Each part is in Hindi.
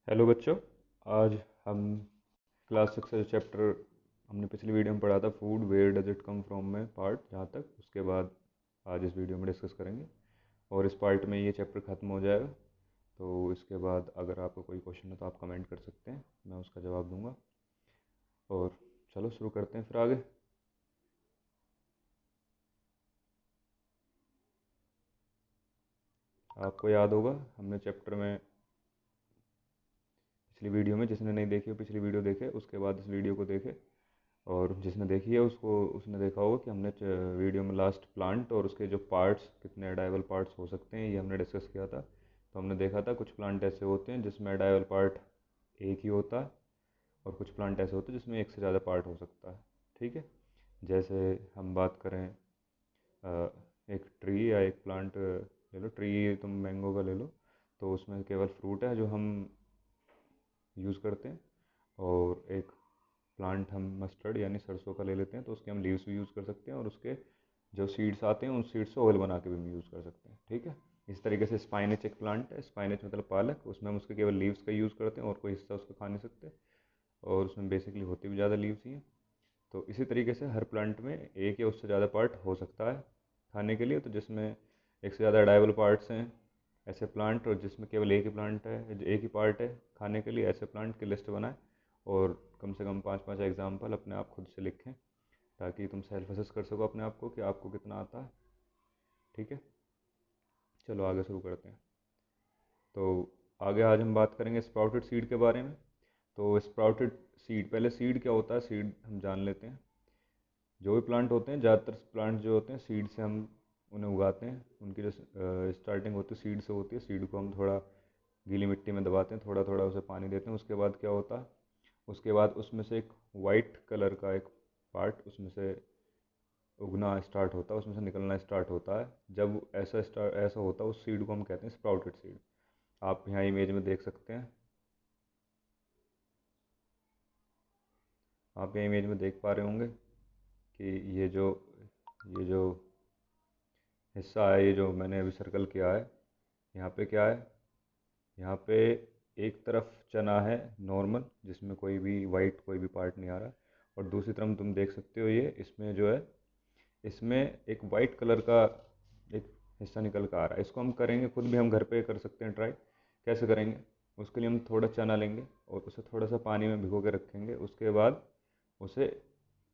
हेलो बच्चों। आज हम क्लास 6 का जो चैप्टर हमने पिछली वीडियो में पढ़ा था, food where does it come from में पार्ट, जहाँ तक उसके बाद आज इस वीडियो में डिस्कस करेंगे और इस पार्ट में ये चैप्टर ख़त्म हो जाएगा। तो इसके बाद अगर आपको कोई क्वेश्चन है तो आप कमेंट कर सकते हैं, मैं उसका जवाब दूंगा। और चलो शुरू करते हैं फिर आगे। आपको याद होगा हमने चैप्टर में पिछली वीडियो में, जिसने नहीं देखी हो पिछली वीडियो देखे, उसके बाद इस वीडियो को देखे, और जिसने देखी है उसने देखा होगा कि हमने वीडियो में लास्ट प्लांट और उसके जो पार्ट्स, कितने एडाइवल पार्ट्स हो सकते हैं, ये हमने डिस्कस किया था। तो हमने देखा था कुछ प्लांट ऐसे होते हैं जिसमें एडाइवल पार्ट एक ही होता है, और कुछ प्लांट ऐसे होते हैं जिसमें एक से ज़्यादा पार्ट हो सकता है। ठीक है। जैसे हम बात करें एक ट्री या एक प्लांट ले लो, ट्री तुम मैंगो का ले लो, तो उसमें केवल फ्रूट है जो हम यूज़ करते हैं, और एक प्लांट हम मस्टर्ड यानी सरसों का ले लेते हैं तो उसके हम लीव्स भी यूज़ कर सकते हैं, और उसके जो सीड्स आते हैं उन सीड्स से ऑयल बना के भी हम यूज़ कर सकते हैं। ठीक है। इस तरीके से स्पाइनच एक प्लांट है, स्पाइनच मतलब पालक, उसमें हम उसके केवल लीव्स का यूज़ करते हैं और कोई हिस्सा उसका खा नहीं सकते, और उसमें बेसिकली होती भी ज़्यादा लीव्स ही हैं। तो इसी तरीके से हर प्लांट में एक या उससे ज़्यादा पार्ट हो सकता है खाने के लिए, तो जिसमें एक से ज़्यादा एडाइबल पार्ट्स हैं ऐसे प्लांट, और जिसमें केवल एक ही प्लांट है, एक ही पार्ट है खाने के लिए, ऐसे प्लांट की लिस्ट बनाएं और कम से कम 5-5 एग्जाम्पल अपने आप खुद से लिखें, ताकि तुम सेल्फ असेस कर सको अपने आप को कि आपको कितना आता है। ठीक है। चलो आगे शुरू करते हैं। तो आगे आज हम बात करेंगे स्प्राउटेड सीड के बारे में। तो स्प्राउटेड सीड, पहले सीड क्या होता है, सीड हम जान लेते हैं। जो भी प्लांट होते हैं, ज़्यादातर प्लांट जो होते हैं सीड से हम उन्हें उगाते हैं। उनकी जो स्टार्टिंग होती है सीड से होती है। सीड को हम थोड़ा गीली मिट्टी में दबाते हैं, थोड़ा थोड़ा उसे पानी देते हैं। उसके बाद क्या होता है, उसके बाद उसमें से एक वाइट कलर का एक पार्ट उसमें से उगना स्टार्ट होता है, उसमें से निकलना स्टार्ट होता है। जब ऐसा होता है, उस सीड को हम कहते हैं स्प्राउटेड सीड। आप यहाँ इमेज में देख सकते हैं, आप यहाँ इमेज में देख पा रहे होंगे कि ये जो हिस्सा है, ये जो मैंने अभी सर्कल किया है, यहाँ पे क्या है, यहाँ पे एक तरफ चना है नॉर्मल, जिसमें कोई भी वाइट कोई भी पार्ट नहीं आ रहा, और दूसरी तरफ तुम देख सकते हो ये इसमें जो है, इसमें एक वाइट कलर का एक हिस्सा निकल कर आ रहा है। इसको हम करेंगे, खुद भी हम घर पे कर सकते हैं ट्राई। कैसे करेंगे, उसके लिए हम थोड़ा चना लेंगे और उसे थोड़ा सा पानी में भिगो के रखेंगे। उसके बाद उसे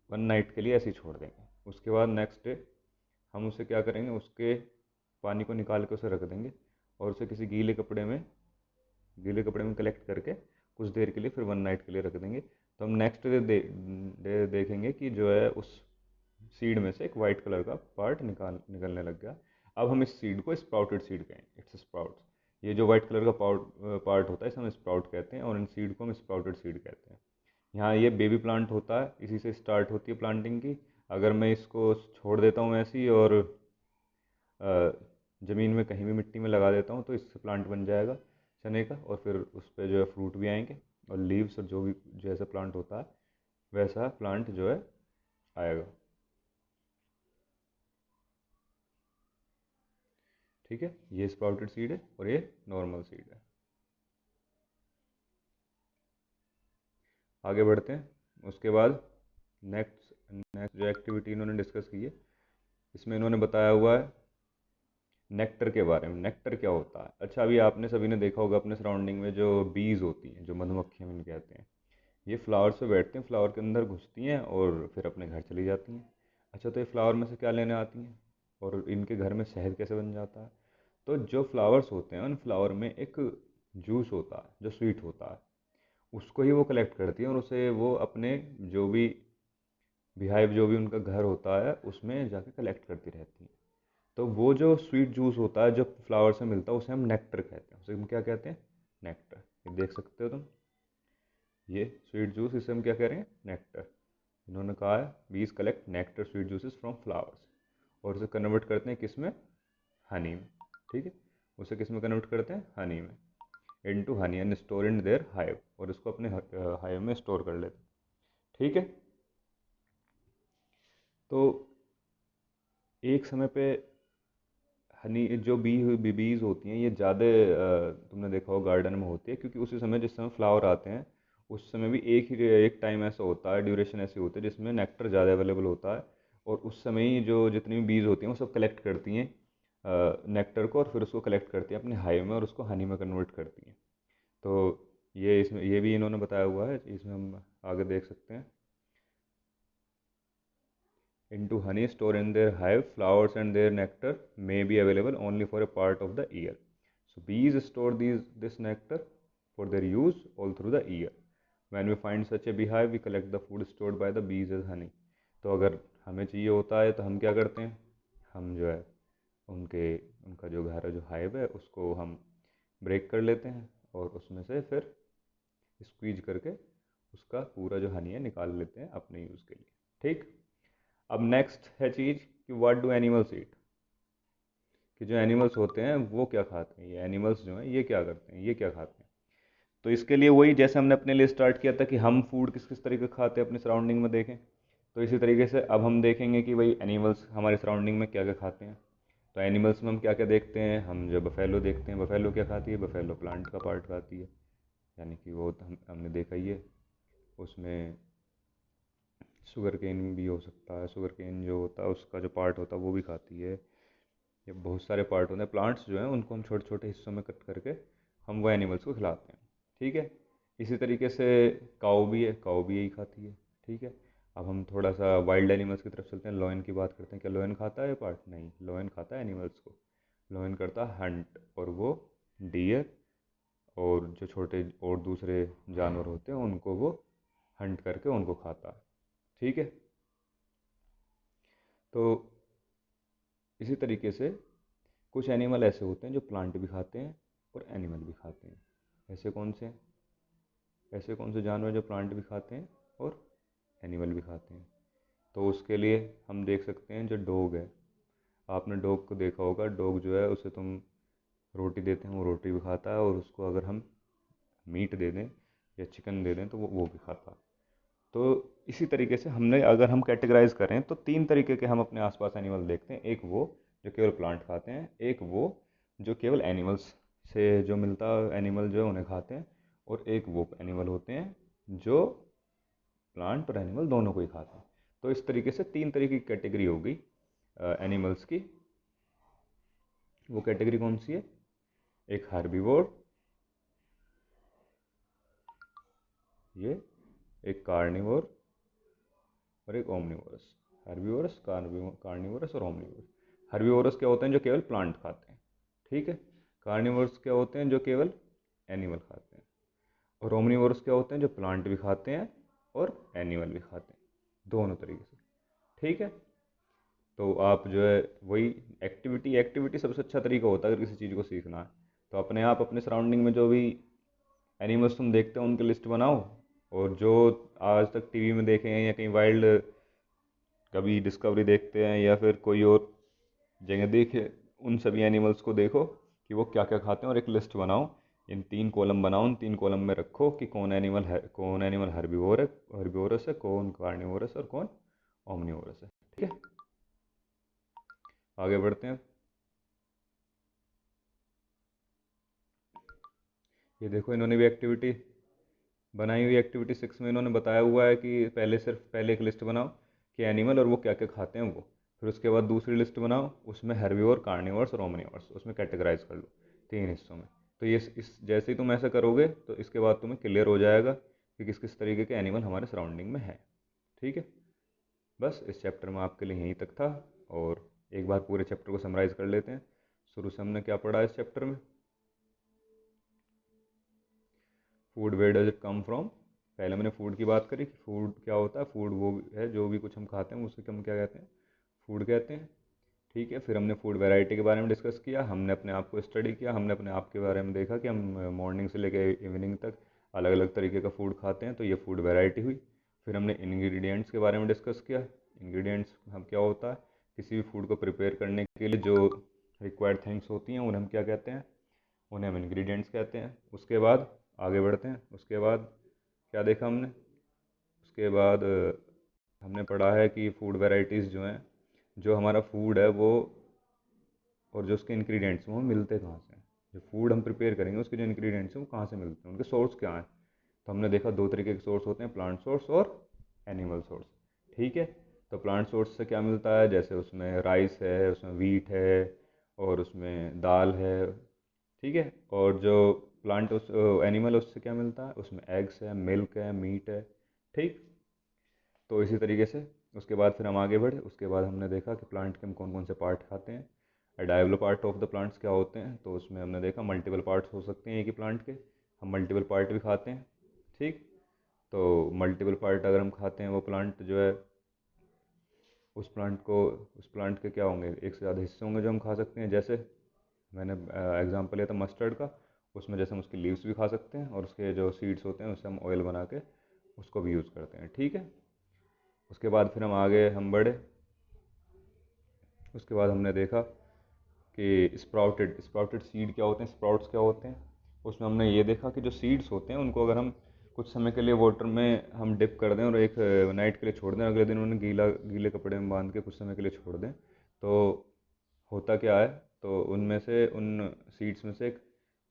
1 नाइट के लिए ऐसे ही छोड़ देंगे। उसके बाद नेक्स्ट डे हम उसे क्या करेंगे, उसके पानी को निकाल के उसे रख देंगे, और उसे किसी गीले कपड़े में कलेक्ट करके कुछ देर के लिए, फिर 1 नाइट के लिए रख देंगे। तो हम नेक्स्ट डे देखेंगे कि जो है उस सीड में से एक वाइट कलर का पार्ट निकलने लग गया। अब हम इस सीड को स्प्राउटेड सीड कहेंगे, इट्स स्प्राउट। ये जो वाइट कलर का पार्ट होता है इसे हम स्प्राउट कहते हैं, और इन सीड को हम स्प्राउटेड सीड कहते हैं। यहाँ ये बेबी प्लांट होता है, इसी से स्टार्ट होती है प्लांटिंग की। अगर मैं इसको छोड़ देता हूँ ऐसे ही और ज़मीन में कहीं भी मिट्टी में लगा देता हूँ, तो इससे प्लांट बन जाएगा चने का, और फिर उस पर जो है फ्रूट भी आएंगे, और लीव्स और जो भी जैसा प्लांट होता है वैसा प्लांट जो है आएगा। ठीक है। ये स्प्राउटेड सीड है और ये नॉर्मल सीड है। आगे बढ़ते हैं। उसके बाद नेक्स्ट नेक्स्ट जो एक्टिविटी इन्होंने डिस्कस की है, इसमें इन्होंने बताया हुआ है नेक्टर के बारे में। नेक्टर क्या होता है? अच्छा, अभी आपने सभी ने देखा होगा अपने सराउंडिंग में जो बीज होती हैं, जो मधुमक्खियाँ भी इन्हें कहते हैं, ये फ्लावर्स पे बैठती हैं, फ्लावर के अंदर घुसती हैं और फिर अपने घर चली जाती हैं। अच्छा, तो ये फ्लावर में से क्या लेने आती हैं, और इनके घर में शहद कैसे बन जाता है? तो जो फ्लावर्स होते हैं, उन फ्लावर में एक जूस होता है जो स्वीट होता है, उसको ही वो कलेक्ट करती हैं, और उसे वो अपने जो भी बिहाइव, जो भी उनका घर होता है, उसमें जाके कलेक्ट करती रहती हैं। तो वो जो स्वीट जूस होता है जो फ्लावर से मिलता है, उसे हम नेक्टर कहते हैं। उसे हम क्या कहते हैं? नेक्टर। ये देख सकते हो तुम, ये स्वीट जूस, इसे हम क्या कह रहे हैं? नेक्टर। इन्होंने कहा है बीज collect nectar sweet juices from flowers, और उसे कन्वर्ट करते हैं किस में? हनी में। ठीक है। उसे किस में कन्वर्ट करते हैं? हनी में। Into honey and store in their hive, और इसको अपने हाइव में स्टोर कर लेते हैं। ठीक है। तो एक समय पे हनी जो बीज होती हैं ये ज़्यादा तुमने देखा होगा गार्डन में होती है, क्योंकि उसी समय जिस समय फ्लावर आते हैं उस समय भी एक टाइम ऐसा होता है, ड्यूरेशन ऐसी होती है जिसमें नेक्टर ज़्यादा अवेलेबल होता है, और उस समय ही जो जितनी भी बीज होती हैं वो सब कलेक्ट करती हैं नेक्टर को, और फिर उसको कलेक्ट करती हैं अपने हाइव में और उसको हनी में कन्वर्ट करती हैं। तो ये इसमें ये भी इन्होंने बताया हुआ है, इसमें हम आगे देख सकते हैं। Into honey stored in their hive, flowers and their nectar may be available only for a part of the year. So bees store this nectar for their use all through the year. When we find such a beehive, we collect the food stored by the bees as honey. तो अगर हमें चाहिए होता है तो हम क्या करते हैं, हम जो है उनके उनका जो घर है, जो हाइव है, उसको हम ब्रेक कर लेते हैं और उसमें से फिर स्क्वीज करके उसका पूरा जो हनी है निकाल लेते हैं अपने यूज़ के लिए। ठीक। अब नेक्स्ट है चीज़ कि व्हाट डू एनिमल्स ईट, कि जो एनिमल्स होते हैं वो क्या खाते हैं, ये एनिमल्स जो हैं ये क्या करते हैं, ये क्या खाते हैं। तो इसके लिए वही जैसे हमने अपने लिए स्टार्ट किया था कि हम फूड किस किस तरीके का खाते हैं अपनी सराउंडिंग में देखें, तो इसी तरीके से अब हम देखेंगे कि भाई एनिमल्स हमारे सराउंडिंग में क्या क्या खाते हैं। तो एनिमल्स में हम क्या क्या देखते हैं, हम जो बफेलो देखते हैं, बफेलो क्या खाती है, बफेलो प्लांट का पार्ट खाती है, यानी कि वो तो हमने देखा ही है। उसमें शुगर केन भी हो सकता है, शुगर केन जो होता है उसका जो पार्ट होता है वो भी खाती है। ये बहुत सारे पार्ट होते हैं, प्लांट्स जो हैं उनको हम छोटे छोटे हिस्सों में कट करके हम वो एनिमल्स को खिलाते हैं। ठीक है। इसी तरीके से काऊ भी है, काऊ भी यही खाती है। ठीक है। अब हम थोड़ा सा वाइल्ड एनिमल्स की तरफ चलते हैं, लॉयन की बात करते हैं। क्या लॉयन खाता है पार्ट? नहीं, लॉयन खाता है एनिमल्स को। लॉयन करता है हंट, और वो डियर और जो छोटे और दूसरे जानवर होते हैं उनको वो हंट करके उनको खाता है। ठीक है। तो इसी तरीके से कुछ एनिमल ऐसे होते हैं जो प्लांट भी खाते हैं और एनिमल भी खाते हैं। ऐसे कौन से जानवर जो प्लांट भी खाते हैं और एनिमल भी खाते हैं? तो उसके लिए हम देख सकते हैं जो डॉग है, आपने डॉग को देखा होगा। डॉग जो है उसे तुम रोटी देते हैं वो रोटी भी खाता है, और उसको अगर हम मीट दे दें या चिकन दे दें तो वो भी खाता है। तो इसी तरीके से हमने अगर हम कैटेगराइज करें तो तीन तरीके के हम अपने आसपास एनिमल देखते हैं। एक वो जो केवल प्लांट खाते हैं, एक वो जो केवल एनिमल्स से जो मिलता एनिमल जो है उन्हें खाते हैं, और एक वो एनिमल होते हैं जो प्लांट और एनिमल दोनों को ही खाते हैं। तो इस तरीके से तीन तरीके की कैटेगरी हो गई एनिमल्स की। वो कैटेगरी कौन सी है? एक हार्बीवोर, ये एक कार्निवोर और एक ओमनिवोरस। हर्बीवोरस, कार्निवोरस और ओमनिवोरस। हर्बीवोरस क्या होते हैं? जो केवल प्लांट खाते हैं। ठीक है। कार्निवोरस क्या होते हैं? जो केवल एनिमल खाते हैं। और ओमनिवोरस क्या होते हैं? जो प्लांट भी खाते हैं और एनिमल भी खाते हैं, दोनों तरीके से। ठीक है। तो आप जो है वही एक्टिविटी एक्टिविटी सबसे अच्छा तरीका होता है अगर किसी चीज़ को सीखना है। तो अपने आप अपने सराउंडिंग में जो भी एनिमल्स तुम देखते हो उनकी लिस्ट बनाओ, और जो आज तक टीवी में देखे हैं या कहीं वाइल्ड कभी डिस्कवरी देखते हैं या फिर कोई और जगह देखे, उन सभी एनिमल्स को देखो कि वो क्या क्या खाते हैं और एक लिस्ट बनाओ। इन तीन कॉलम बनाओ, उन तीन कॉलम में रखो कि कौन एनिमल हर्बीवोरस है, कौन कार्निवोरस और कौन ओमनिवोरस है। ठीक है। आगे बढ़ते हैं। ये देखो इन्होंने भी एक्टिविटी बनाई हुई। एक्टिविटी 6 में इन्होंने बताया हुआ है कि पहले एक लिस्ट बनाओ कि एनिमल और वो क्या क्या खाते हैं वो। फिर उसके बाद दूसरी लिस्ट बनाओ, उसमें हर्बीवोर, कार्निवोर्स और ओमनिवोर्स उसमें कैटेगराइज कर लो तीन हिस्सों में। तो ये इस जैसे ही तुम ऐसा करोगे तो इसके बाद तुम्हें क्लियर हो जाएगा कि किस किस तरीके के एनिमल हमारे सराउंडिंग में है। ठीक है। बस इस चैप्टर में आपके लिए यहीं तक था, और एक बार पूरे चैप्टर को समराइज़ कर लेते हैं। शुरू से हमने क्या पढ़ा इस चैप्टर में? Food, where does it come from. पहले मैंने फूड की बात करी कि फूड क्या होता है। फूड वो है जो भी कुछ हम खाते हैं उसे हम क्या कहते हैं? फूड कहते हैं। ठीक है। फिर हमने फूड वैरायटी के बारे में डिस्कस किया, हमने अपने आप को स्टडी किया, हमने अपने आप के बारे में देखा कि हम मॉर्निंग से लेकर इवनिंग तक अलग अलग तरीके का फूड खाते हैं, तो ये फूड वैरायटी हुई। फिर हमने इंग्रेडिएंट्स के बारे में डिस्कस किया। इंग्रेडिएंट्स हम क्या होता है? किसी भी फूड को प्रिपेयर करने के लिए जो रिक्वायर्ड थिंग्स होती हैं उन्हें हम क्या कहते हैं? उन्हें हम इंग्रेडिएंट्स कहते हैं। उसके बाद आगे बढ़ते हैं। उसके बाद क्या देखा हमने? उसके बाद हमने पढ़ा है कि फूड वैरायटीज़ जो हैं, जो हमारा फूड है वो और जो उसके इंग्रेडिएंट्स हैं वो मिलते कहाँ से हैं, जो फूड हम प्रिपेयर करेंगे उसके जो इंग्रेडिएंट्स हैं वो कहाँ से मिलते हैं, उनके सोर्स क्या हैं। तो हमने देखा दो तरीके के सोर्स होते हैं, प्लांट सोर्स और एनिमल सोर्स। ठीक है, तो प्लांट सोर्स से क्या मिलता है, जैसे उसमें राइस है, उसमें वीट है और उसमें दाल है। ठीक है, और जो प्लांट उस एनिमल उससे क्या मिलता है, उसमें एग्स है, मिल्क है, मीट है। ठीक, तो इसी तरीके से उसके बाद फिर हम आगे बढ़े। उसके बाद हमने देखा कि प्लांट के हम कौन कौन से पार्ट खाते हैं, एडाइबल पार्ट ऑफ द प्लांट्स क्या होते हैं। तो उसमें हमने देखा मल्टीपल पार्ट्स हो सकते हैं एक ही प्लांट के, हम मल्टीपल पार्ट भी खाते हैं। ठीक, तो मल्टीपल पार्ट अगर हम खाते हैं, वो प्लांट जो है उस प्लांट के क्या होंगे, एक से ज़्यादा हिस्से होंगे जो हम खा सकते हैं। जैसे मैंने एग्जांपल लिया था मस्टर्ड का, उसमें जैसे हम उसकी लीव्स भी खा सकते हैं और उसके जो सीड्स होते हैं उससे हम ऑयल बना के उसको भी यूज़ करते हैं। ठीक है, उसके बाद फिर हम आगे हम बढ़े। उसके बाद हमने देखा कि स्प्राउटेड स्प्राउटेड सीड क्या होते हैं, स्प्राउट्स क्या होते हैं। उसमें हमने ये देखा कि जो सीड्स होते हैं उनको अगर हम कुछ समय के लिए वाटर में हम डिप कर दें और एक नाइट के लिए छोड़ दें, अगले दिन उन्हें गीले कपड़े में बांध के कुछ समय के लिए छोड़ दें, तो होता क्या है, तो उनमें से उन सीड्स में से एक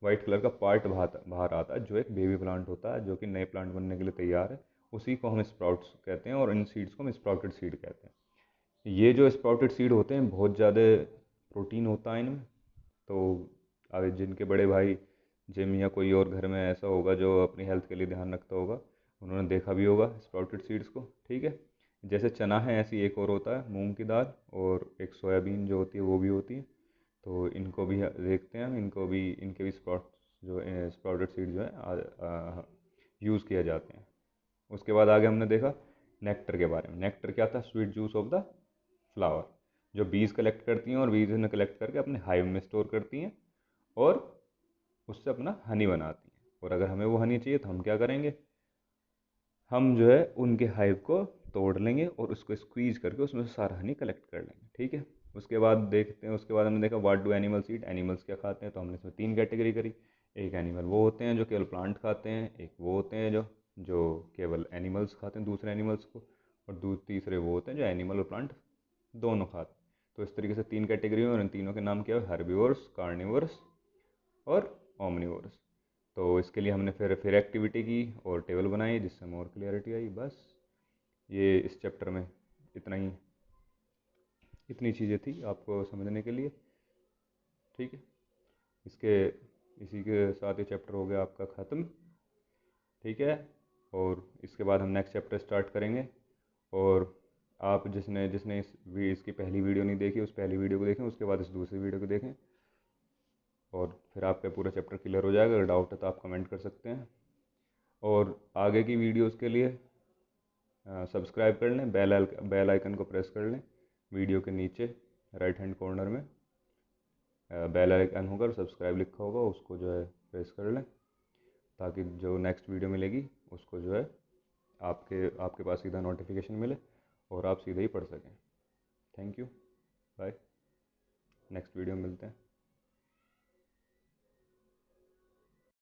वाइट कलर का पार्ट बाहर बाहर आता है, जो एक बेबी प्लांट होता है जो कि नए प्लांट बनने के लिए तैयार है। उसी को हम स्प्राउट्स कहते हैं और इन सीड्स को हम स्प्राउटेड सीड कहते हैं। ये जो स्प्राउटेड सीड होते हैं बहुत ज़्यादा प्रोटीन होता है इनमें। तो अगर जिनके बड़े भाई जिम या कोई और घर में ऐसा होगा जो अपनी हेल्थ के लिए ध्यान रखता होगा, उन्होंने देखा भी होगा स्प्राउटेड सीड्स को। ठीक है, जैसे चना है ऐसी एक और होता है मूंग की दाल, और एक सोयाबीन जो होती है वो भी होती है। तो इनको भी देखते हैं हम, इनको भी इनके भी स्प्राउटेड सीड जो है यूज़ किए जाते हैं। उसके बाद आगे हमने देखा नेक्टर के बारे में। नेक्टर क्या था, sweet juice of the flower, जो बीज कलेक्ट करती हैं और बीज ने कलेक्ट करके अपने हाइव में स्टोर करती हैं और उससे अपना हनी बनाती हैं। और अगर हमें वो हनी चाहिए तो हम क्या करेंगे, हम जो है उनके हाइव को तोड़ लेंगे और उसको स्क्वीज करके उसमें से सारा हनी कलेक्ट कर लेंगे। ठीक है, उसके बाद देखते हैं, उसके बाद हमने देखा what do animals eat, animals क्या खाते हैं। तो हमने इसमें तीन कैटेगरी करी। एक एनिमल वो होते हैं जो केवल प्लांट खाते हैं, एक वो होते हैं जो जो केवल एनिमल्स खाते हैं दूसरे एनिमल्स को, और तीसरे वो होते हैं जो एनिमल और प्लांट दोनों खाते हैं। तो इस तरीके से तीन कैटेगरी हैं और इन तीनों के नाम क्या है, हर्बीवोर्स, कार्निवोर्स और ओमनिवोर्स। तो इसके लिए हमने फिर एक्टिविटी की और टेबल बनाई जिससे हमें और क्लियरिटी आई। बस ये इस चैप्टर में इतना ही, इतनी चीज़ें थी आपको समझने के लिए। ठीक है, इसके इसी के साथ ही चैप्टर हो गया आपका ख़त्म। ठीक है, और इसके बाद हम नेक्स्ट चैप्टर स्टार्ट करेंगे। और आप जिसने जिसने इसकी पहली वीडियो नहीं देखी उस पहली वीडियो को देखें, उसके बाद इस दूसरी वीडियो को देखें, और फिर आपका पूरा चैप्टर क्लियर हो जाएगा। अगर डाउट है तो आप कमेंट कर सकते हैं। और आगे की वीडियोस के लिए सब्सक्राइब कर लें, बेल आइकन को प्रेस कर लें। वीडियो के नीचे राइट हैंड कॉर्नर में बेल आइकन होगा और सब्सक्राइब लिखा होगा, उसको जो है प्रेस कर लें, ताकि जो नेक्स्ट वीडियो मिलेगी उसको जो है आपके पास सीधा नोटिफिकेशन मिले और आप सीधे ही पढ़ सकें। Thank you, bye, next video में मिलते हैं।